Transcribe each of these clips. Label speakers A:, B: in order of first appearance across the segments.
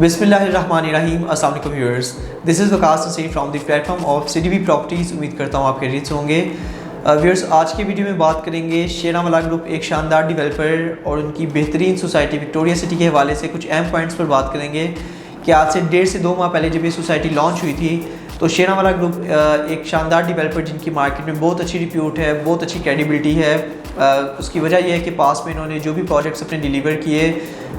A: बिस्मिल्लाहिर्रहमानिर्रहीम। अस्सलाम वालेकुम viewers, this is Waqas Haseen from the platform of CTV properties. उम्मीद करता हूँ आप खैरियत से होंगे। व्यूअर्स, आज की वीडियो में बात करेंगे शेरावाला ग्रुप एक शानदार डेवलपर और उनकी बेहतरीन सोसाइटी विक्टोरिया सिटी के हवाले से कुछ अहम पॉइंट्स पर बात करेंगे कि आज से 1.5 से 2 माह पहले जब ये सोसाइटी लॉन्च हुई थी तो शेरावाला ग्रुप एक शानदार डेवलपर जिनकी मार्केट में बहुत अच्छी रिप्यूट है, बहुत अच्छी क्रेडिबिलिटी है। उसकी वजह यह है कि पास में इन्होंने जो भी प्रोजेक्ट्स अपने डिलीवर किए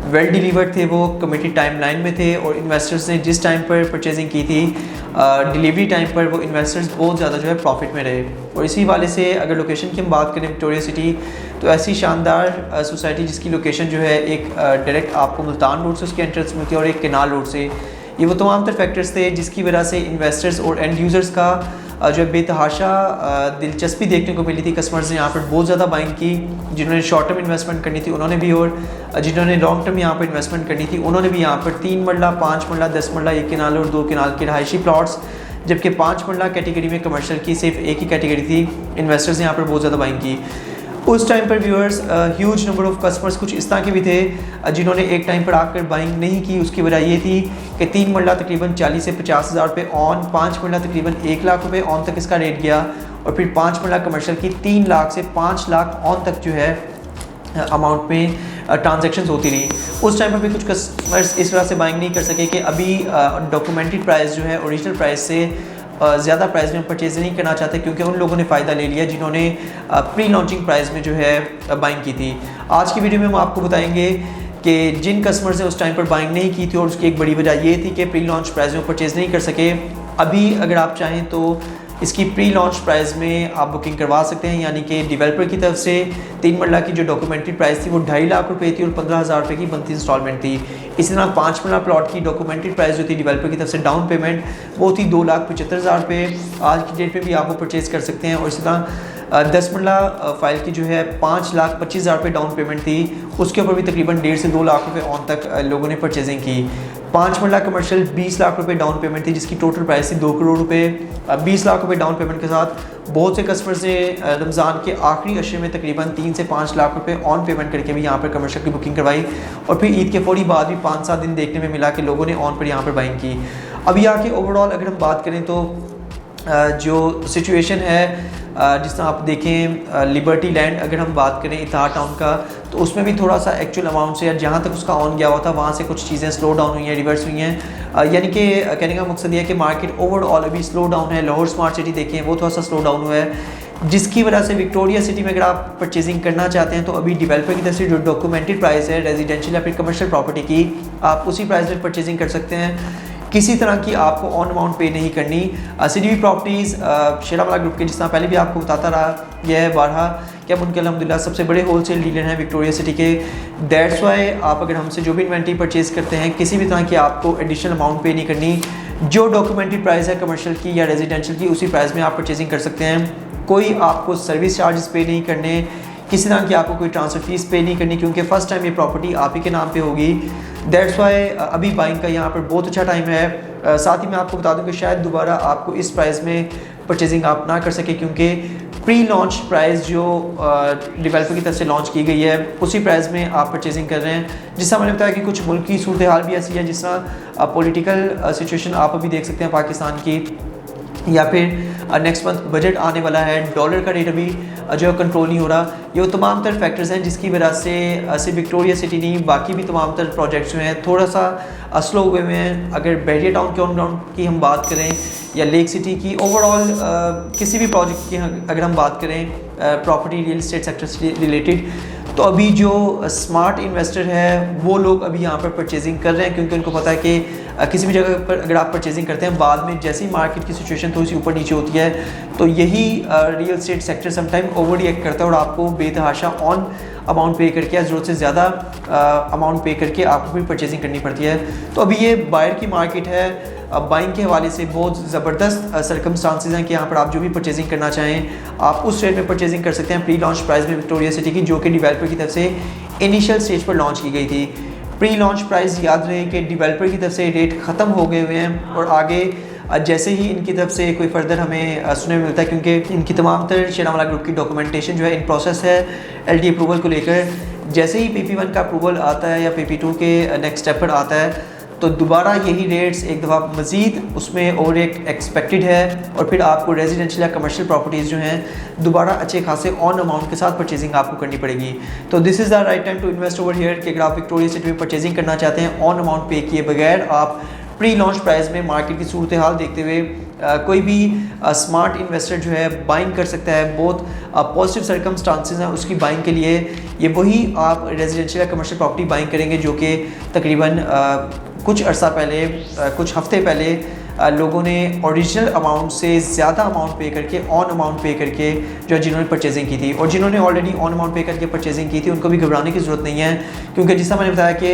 A: वेल डिलीवर्ड थे, वो कमिटेड टाइम लाइन में थे और इन्वेस्टर्स ने जिस टाइम पर परचेजिंग की थी डिलीवरी टाइम पर वो इन्वेस्टर्स बहुत ज़्यादा जो है प्रॉफिट में रहे। और इसी वाले से अगर लोकेशन की हम बात करें विक्टोरिया सिटी, तो ऐसी शानदार सोसाइटी जिसकी लोकेशन जो है एक डायरेक्ट आपको मुल्तान रोड से उसकी एंट्रेंस मिलती है और एक केनाल रोड से, ये वो तमाम तर फैक्टर्स थे जिसकी वजह से इन्वेस्टर्स और एंड यूज़र्स का जो है बेतहाशा दिलचस्पी देखने को मिली थी। कस्टमर्स ने यहाँ पर बहुत ज़्यादा बाइंग की, जिन्होंने शॉर्ट टर्म इन्वेस्टमेंट करनी थी उन्होंने भी, और जिन्होंने लॉन्ग टर्म यहाँ पर इन्वेस्टमेंट करनी थी उन्होंने भी यहाँ पर 3 मरला, 5 मरला, 10 मरला, 1 केनाल और 2 केनाल के रहायशी प्लॉट्स, जबकि 5 मरला कैटेगरी में कमर्शियल की सिर्फ एक ही कैटेगरी थी, इन्वेस्टर्स ने यहाँ पर बहुत ज़्यादा बाइंग की। उस टाइम पर viewers huge number of customers कुछ इस तरह के भी थे जिन्होंने एक टाइम पर आकर बाइंग नहीं की। उसकी वजह ये थी कि 3 मरला तकरीबन 40 से 50 हज़ार रुपये ऑन, 5 मरला तकरीबन 1 लाख रुपये ऑन तक इसका रेट गया, और फिर 5 मरला कमर्शियल की 3 लाख से 5 लाख ऑन तक जो है अमाउंट में ट्रांजैक्शंस होती रही। उस टाइम पर भी कुछ कस्टमर्स इस तरह से बाइंग नहीं कर सके कि अभी डॉक्यूमेंटेड प्राइस जो है ओरिजिनल प्राइस से ज़्यादा प्राइस में परचेज नहीं करना चाहते, क्योंकि उन लोगों ने फ़ायदा ले लिया जिन्होंने प्री लॉन्चिंग प्राइस में जो है बाइंग की थी। आज की वीडियो में हम आपको बताएंगे कि जिन कस्टमर्स ने उस टाइम पर बाइंग नहीं की थी और उसकी एक बड़ी वजह ये थी कि प्री लॉन्च प्राइस में परचेज़ नहीं कर सके, अभी अगर आप चाहें तो इसकी प्री लॉन्च प्राइस में आप बुकिंग करवा सकते हैं। यानी कि डेवलपर की तरफ से 3 मरला की जो डॉक्यूमेंट्री प्राइस थी वो 2.5 लाख रुपए थी और 15,000 रुपये की मंथली इंस्टॉलमेंट थी। इसी तरह 5 मरला प्लॉट की डॉक्यूमेंट्री प्राइस जो थी डेवलपर की तरफ से डाउन पेमेंट वो थी 2,75,000 रुपये। आज की डेट में भी आप वो परचेज़ कर सकते हैं। और इसी तरह 10 मरला फाइल की जो है 5,25,000 रुपये डाउन पेमेंट थी, उसके ऊपर भी तकरीबन 1.5 से 2 लाख रुपये ऑन तक लोगों ने परचेजिंग की। 5 मरला कमर्शियल 20 लाख रुपए डाउन पेमेंट थी, जिसकी टोटल प्राइस थी 2 करोड़ रुपए। 20 लाख रुपए डाउन पेमेंट के साथ बहुत से कस्टमर्स ने रमज़ान के आखिरी अशरे में तकरीबन 3 से 5 लाख रुपए ऑन पेमेंट करके भी यहाँ पर कमर्शियल की बुकिंग करवाई, और फिर ईद के फौरी बाद भी 5-7 दिन देखने में मिला कि लोगों ने ऑन पर यहाँ पर बाइंग की। अभी यहाँ के ओवरऑल अगर हम बात करें तो जो सिचुएशन है, जिस तरह आप देखें लिबर्टी लैंड अगर हम बात करें इतिहाद टाउन का, तो उसमें भी थोड़ा सा एक्चुअल अमाउंट से या जहाँ तक उसका ऑन गया हुआ था वहाँ से कुछ चीज़ें स्लो डाउन हुई हैं, रिवर्स हुई हैं। यानी कि कहने का मकसद ये है कि मार्केट ओवरऑल अभी स्लो डाउन है। लाहौर स्मार्ट सिटी देखें वो थोड़ा सा स्लो डाउन हुआ है, जिसकी वजह से विक्टोरिया सिटी में अगर आप परचेजिंग करना चाहते हैं तो अभी डेवलपर की तरफ से जो डॉक्यूमेंटेड प्राइस है रेजिडेंशियल या फिर कमर्शियल प्रॉपर्टी की, आप उसी प्राइस में परचेजिंग कर सकते हैं। किसी तरह की आपको ऑन अमाउंट पे नहीं करनी। सिटीवी प्रॉपर्टीज़ शेरावाला ग्रुप के, जिस तरह पहले भी आपको बताता रहा यह है बारहा कि हम उनके अल्हम्दुलिल्लाह सबसे बड़े होलसेल डीलर हैं विक्टोरिया सिटी के। दैट्स वाई आप अगर हमसे जो भी इन्वेंट्री परचेज़ करते हैं किसी भी तरह की आपको एडिशनल अमाउंट पे नहीं करनी। जो डॉक्यूमेंटेड प्राइस है कमर्शियल की या रेजिडेंशियल की उसी प्राइस में आप परचेजिंग कर सकते हैं। कोई आपको सर्विस चार्जेस पे नहीं करने, किसी तरह की आपको कोई ट्रांसफ़र फीस पे नहीं करनी, क्योंकि फ़र्स्ट टाइम ये प्रॉपर्टी आप ही के नाम पे होगी। दैट्स वाई अभी बाइंग का यहाँ पर बहुत अच्छा टाइम है। साथ ही मैं आपको बता दूं कि शायद दोबारा आपको इस प्राइस में परचेजिंग आप ना कर सके, क्योंकि प्री लॉन्च प्राइस जो डेवलपर की तरफ से लॉन्च की गई है उसी प्राइस में आप परचेजिंग कर रहे हैं। जिससे मैंने बताया कि कुछ मुल्क की सूरत हाल भी ऐसी है, जिस तरह पॉलिटिकल सिचुएशन आप अभी देख सकते हैं पाकिस्तान की, या फिर नेक्स्ट मंथ बजट आने वाला है, डॉलर का रेट अभी जो कंट्रोल नहीं हो रहा। ये वो तमाम तर फैक्टर्स हैं जिसकी वजह से सिर्फ विक्टोरिया सिटी नहीं बाकी भी तमाम तर प्रोजेक्ट्स जो हैं थोड़ा सा स्लो हुए हुए हैं। अगर बैरियर टाउन के ऑन ग्राउंड की हम बात करें या लेक सिटी की, ओवरऑल किसी भी प्रोजेक्ट की अगर हम बात करें प्रॉपर्टी रियल इस्टेट सेक्टर से रिलेटेड, तो अभी जो स्मार्ट इन्वेस्टर है वो लोग अभी यहाँ पर परचेजिंग कर रहे हैं, क्योंकि उनको पता है कि किसी भी जगह पर अगर आप परचेजिंग करते हैं बाद में जैसी मार्केट की सिचुएशन थोड़ी सी ऊपर नीचे होती है तो यही real estate sector sometime over react करता है और आपको बेतहाशा ऑन अमाउंट पे करके या ज़रूरत से ज़्यादा अमाउंट पे करके आपको भी परचेजिंग करनी पड़ती है। तो अभी ये बायर की मार्केट है। बाइंग के हवाले से बहुत ज़बरदस्त सर्कमस्टांसेस हैं कि यहाँ पर आप जो भी परचेजिंग करना चाहें आप उस रेट में परचेजिंग कर सकते हैं प्री लॉन्च प्राइस में विक्टोरिया सिटी की, जो कि डेवलपर की तरफ से इनिशियल स्टेज पर लॉन्च की गई थी। प्री लॉन्च प्राइस याद रहे कि डेवलपर की तरफ से रेट ख़त्म हो गए हुए हैं और आगे जैसे ही इनकी तरफ से कोई फर्दर हमें सुनने में मिलता है, क्योंकि इनकी तमाम तर शेरावाला ग्रुप की डॉक्यूमेंटेशन जो है इन प्रोसेस है LD अप्रूवल को लेकर। जैसे ही PP1 का अप्रूवल आता है या PP2 के नेक्स्ट स्टेप पर आता है तो दोबारा यही रेट्स एक दफ़ा मज़ीद उसमें और एक एक्सपेक्टेड है, और फिर आपको रेजिडेंशियल या कमर्शियल प्रॉपर्टीज़ जो हैं दोबारा अच्छे खासे ऑन अमाउंट के साथ परचेजिंग आपको करनी पड़ेगी। तो this is the right time to invest over here कि अगर आप विक्टोरिया सिटी में परचेजिंग करना चाहते हैं ऑन अमाउंट पे किए बगैर, आप प्री लॉन्च प्राइस में मार्केट की सूरत हाल देखते हुए कोई भी स्मार्ट इन्वेस्टर जो है बाइंग कर सकता है। बहुत पॉजिटिव सर्कमस्टांसेस हैं उसकी बाइंग के लिए। ये वही आप रेजिडेंशियल या कमर्शियल प्रॉपर्टी बाइंग करेंगे जो कि तकरीबन कुछ अर्सा पहले, कुछ हफ्ते पहले लोगों ने ओरिजिनल अमाउंट से ज़्यादा अमाउंट पे करके, ऑन अमाउंट पे करके जो जिन्होंने परचेजिंग की थी, और जिन्होंने ऑलरेडी ऑन अमाउंट पे करके परचेजिंग की थी उनको भी घबराने की ज़रूरत नहीं है, क्योंकि जैसा मैंने बताया कि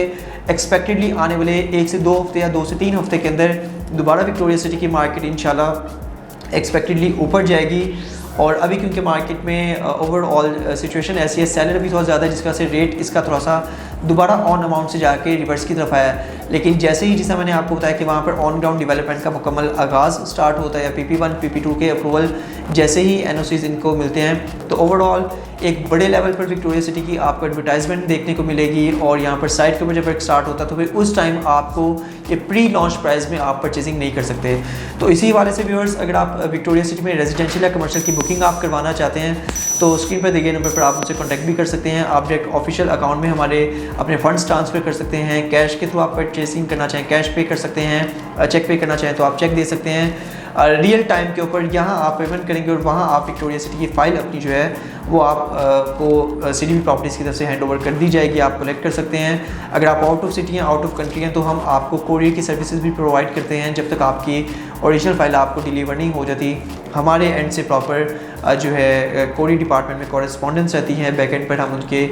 A: एक्सपेक्टेडली आने वाले 1 से 2 हफ्ते या 2 से 3 हफ्ते के अंदर दोबारा विक्टोरिया सिटी की मार्केट इंशाल्लाह एक्सपेक्टेडली ऊपर जाएगी। और अभी क्योंकि मार्केट में ओवरऑल सिचुएशन ऐसी है, सेलर भी थोड़ा ज़्यादा है, जिसका से रेट इसका थोड़ा सा दोबारा ऑन अमाउंट से जाके रिवर्स की तरफ आया है। लेकिन जैसे ही, जैसा मैंने आपको बताया कि वहाँ पर ऑन ग्राउंड डेवलपमेंट का मुकम्मल आगाज़ स्टार्ट होता है, या PP1 PP2 के अप्रूवल जैसे ही NOCs इनको मिलते हैं, तो ओवरऑल एक बड़े लेवल पर विक्टोरिया सिटी की आपको एडवर्टाइजमेंट देखने को मिलेगी। और यहाँ पर साइट के ऊपर जब स्टार्ट होता है तो फिर उस टाइम आपको ये प्री लॉन्च प्राइस में आप परचेजिंग नहीं कर सकते। तो इसी हवाले से व्यूअर्स, अगर आप विक्टोरिया सिटी में रेजिडेंशियल या कमर्शियल की बुकिंग आप करवाना चाहते हैं तो स्क्रीन पर दिए गए नंबर पर आप मुझसे कॉन्टैक्ट भी कर सकते हैं। आप डायरेक्ट ऑफिशियल अकाउंट में हमारे अपने फंड्स ट्रांसफ़र कर सकते हैं। कैश के थ्रू आप परचेसिंग करना चाहें कैश पे कर सकते हैं, चेक पे करना चाहें तो आप चेक दे सकते हैं। रियल टाइम के ऊपर यहाँ आप पेमेंट करेंगे और वहाँ आप विक्टोरिया सिटी की फ़ाइल अपनी जो है वो आपको CDB प्रॉपर्टीज़ की तरफ से हैंड ओवर कर दी जाएगी, आप कलेक्ट कर सकते हैं। अगर आप आउट ऑफ सिटी हैं, आउट ऑफ कंट्री हैं, तो हम आपको कोरियर की सर्विसेज भी प्रोवाइड करते हैं जब तक आपकी ओरिजिनल फ़ाइल आपको डिलीवर नहीं हो जाती। हमारे एंड से प्रॉपर जो है कोरियर डिपार्टमेंट में कॉरेस्पॉन्डेंस रहती हैं, बैक एंड पर हम उनके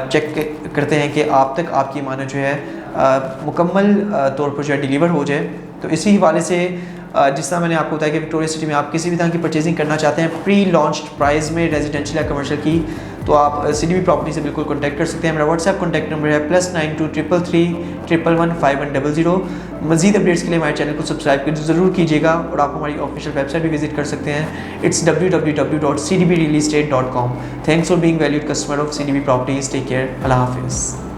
A: चेक करते हैं कि आप तक आपकी मानो जो है मुकम्मल तौर पर जो है डिलीवर हो जाए। तो इसी हवाले से जिस तरह मैंने आपको बताया कि विक्टोरिया सिटी में आप किसी भी तरह की परचेजिंग करना चाहते हैं प्री लॉन्च प्राइस में रेजिडेंशियल या कमर्शियल की, तो आप CDB प्रॉपर्टी से बिल्कुल कॉन्टैक्ट कर सकते हैं। मेरा व्हाट्सएप कॉन्टैक्ट नंबर है +92 333 111 5100। मज़ीद अपडेट्स के लिए हमारे चैनल को सब्सक्राइब ज़रूर कीजिएगा, और आप हमारी ऑफिशियल वेबसाइट भी विजिट कर सकते हैं। It's www.cdbrealestate.com। Thanks for being valued customer of CDB properties. Take care. अल्लाह हाफिज़।